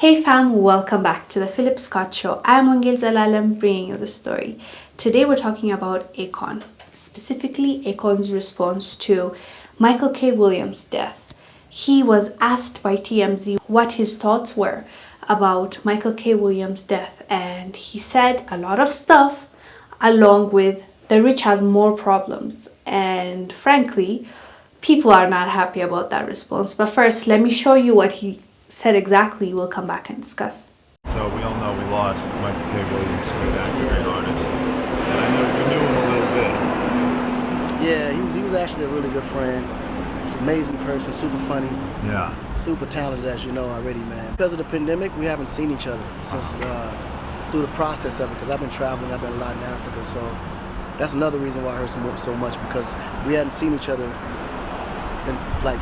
Hey fam, welcome back to the Phillip Show. I'm Wongel Zelalem bringing you the story. Today we're talking about Akon, specifically Akon's response to Michael K. Williams' death. He was asked by TMZ what his thoughts were about Michael K. Williams' death, and he said a lot of stuff along with the rich has more problems, and frankly, people are not happy about that response. But first, let me show you what he said exactly. We'll come back and discuss. So we all know we lost Michael K. Williams, great actor, great artist, and I know you knew him a little bit. Yeah, he was actually a really good friend, amazing person, super funny, Yeah. super talented, as you know already, man. Because of the pandemic, we haven't seen each other since through the process of it. Because I've been traveling, I've been a lot in Africa, so that's another reason why it hurts so much, because we hadn't seen each other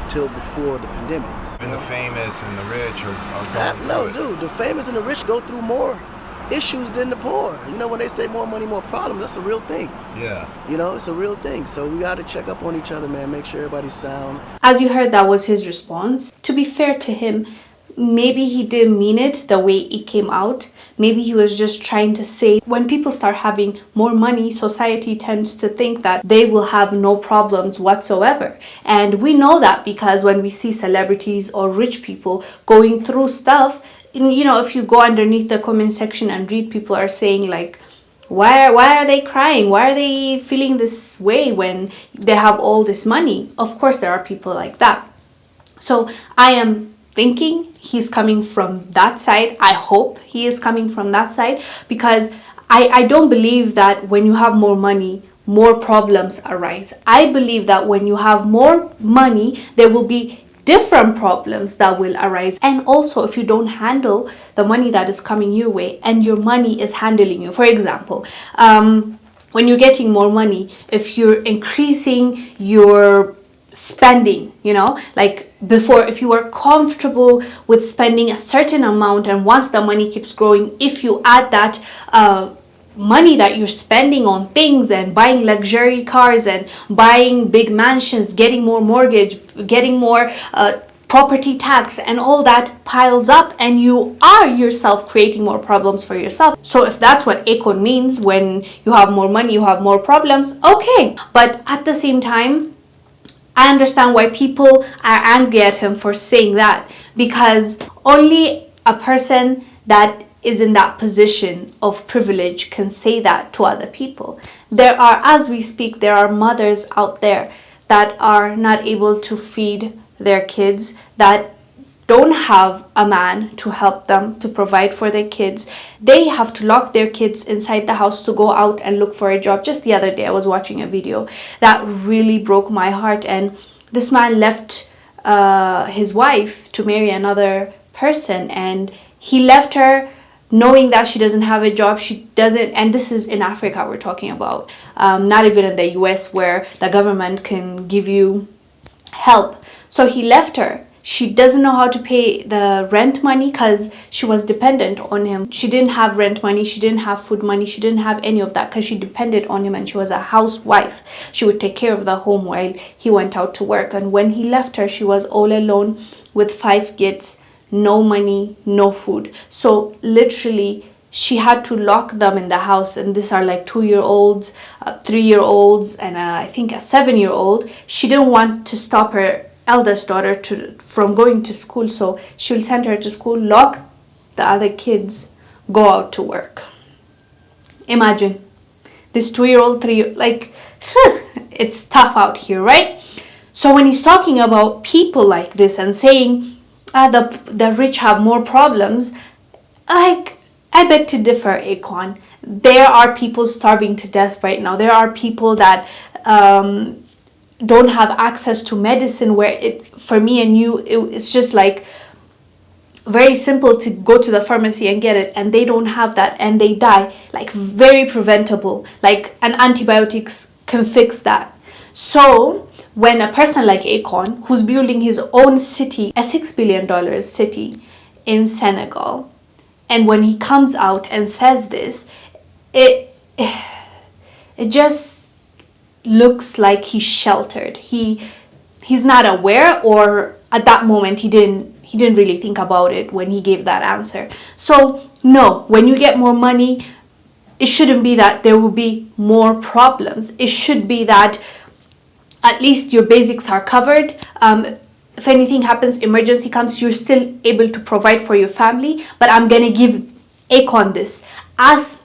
till before the pandemic. And the famous and the rich are going No, through it. dude, the famous and the rich go through more issues than the poor. You know, when they say more money, more problems, that's a real thing. Yeah. You know, it's a real thing. So we got to check up on each other, man, make sure everybody's sound. As you heard, that was his response. To be fair to him, maybe he didn't mean it the way it came out. Maybe he was just trying to say when people start having more money, society tends to think that they will have no problems whatsoever. And we know that because when we see celebrities or rich people going through stuff, you know, if you go underneath the comment section and read, people are saying like, why are they crying? Why are they feeling this way when they have all this money? Of course, there are people like that. So I am thinking he's coming from that side. I hope he is coming from that side, because I don't believe that when you have more money, more problems arise. I believe that when you have more money, there will be different problems that will arise. And also, if you don't handle the money that is coming your way and your money is handling you, for example, when you're getting more money, if you're increasing your spending, you know, like before, if you were comfortable with spending a certain amount, and once the money keeps growing, if you add that money that you're spending on things and buying luxury cars and buying big mansions, getting more mortgage, getting more property tax, and all that piles up, and you are yourself creating more problems for yourself. So if that's what Akon means, when you have more money, you have more problems, okay. But at the same time, I understand why people are angry at him for saying that, because only a person that is in that position of privilege can say that to other people. There are, as we speak, there are mothers out there that are not able to feed their kids, that don't have a man to help them to provide for their kids. They have to lock their kids inside the house to go out and look for a job. Just the other day, I was watching a video that really broke my heart, and this man left his wife to marry another person, and he left her knowing that she doesn't have a job. She doesn't, and this is in Africa we're talking about, not even in the US where the government can give you help. So he left her. She doesn't know how to pay the rent money because she was dependent on him. She didn't have rent money, she didn't have food money, she didn't have any of that because she depended on him, and she was a housewife. She would take care of the home while he went out to work. And when he left her, she was all alone with 5 kids, no money, no food. So literally, she had to lock them in the house, and these are like 2-year-olds, 3-year-olds, and I think a 7-year-old. She didn't want to stop her eldest daughter from going to school, so she will send her to school, lock the other kids, go out to work. Imagine this 2-year-old, 3, like it's tough out here, right? So when he's talking about people like this and saying the rich have more problems, like, I beg to differ, Akon. There are people starving to death right now. There are people that don't have access to medicine, where for me and you, it's just like very simple to go to the pharmacy and get it, and they don't have that and they die, like very preventable, like an antibiotics can fix that. So when a person like Akon, who's building his own city, a $6 billion city in Senegal, and when he comes out and says this, it just looks like he's sheltered. He he's not aware, or at that moment he didn't really think about it when he gave that answer. So no, when you get more money, it shouldn't be that there will be more problems. It should be that at least your basics are covered. If anything happens, emergency comes, you're still able to provide for your family. But I'm gonna give Akon this. As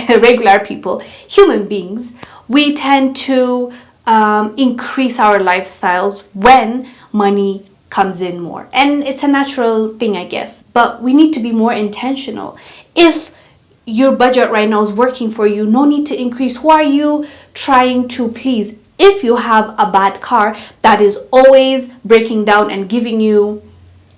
regular people, human beings, we tend to increase our lifestyles when money comes in more. And it's a natural thing, I guess. But we need to be more intentional. If your budget right now is working for you, no need to increase. Who are you trying to please? If you have a bad car that is always breaking down and giving you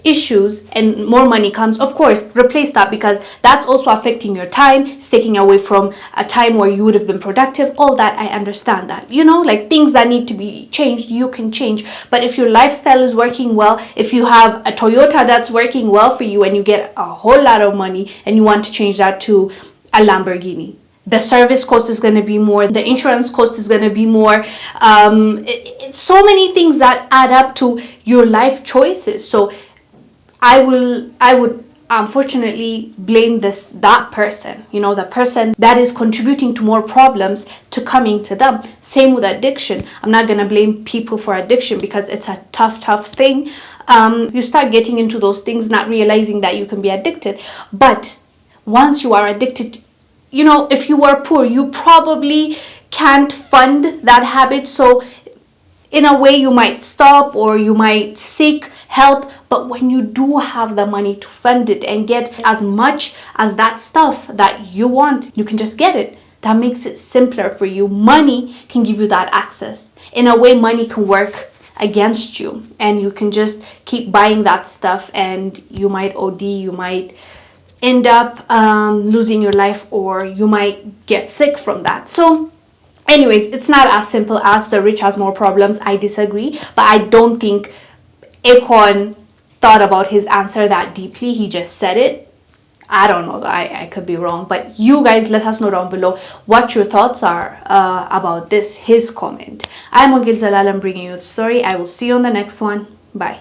issues and more money comes, of course, replace that, because that's also affecting your time. It's taking away from a time where you would have been productive. All that, I understand that. Like things that need to be changed, you can change. But if your lifestyle is working well, if you have a Toyota that's working well for you and you get a whole lot of money and you want to change that to a Lamborghini, the service cost is going to be more, the insurance cost is going to be more. It's so many things that add up to your life choices. So I would unfortunately blame that person, the person that is contributing to more problems to coming to them. Same with addiction. I'm not going to blame people for addiction, because it's a tough thing. You start getting into those things not realizing that you can be addicted. But once you are addicted, if you are poor, you probably can't fund that habit. So in a way, you might stop or you might seek help. But when you do have the money to fund it and get as much as that stuff that you want, you can just get it. That makes it simpler for you. Money can give you that access. In a way, money can work against you, and you can just keep buying that stuff, and you might OD, you might end up losing your life, or you might get sick from that. So anyways, it's not as simple as the rich has more problems. I disagree, but I don't think Akon thought about his answer that deeply. He just said it. I don't know, I could be wrong, but you guys let us know down below what your thoughts are about his comment. I'm Wongel Zelalem, bringing you the story. I will see you on the next one. Bye.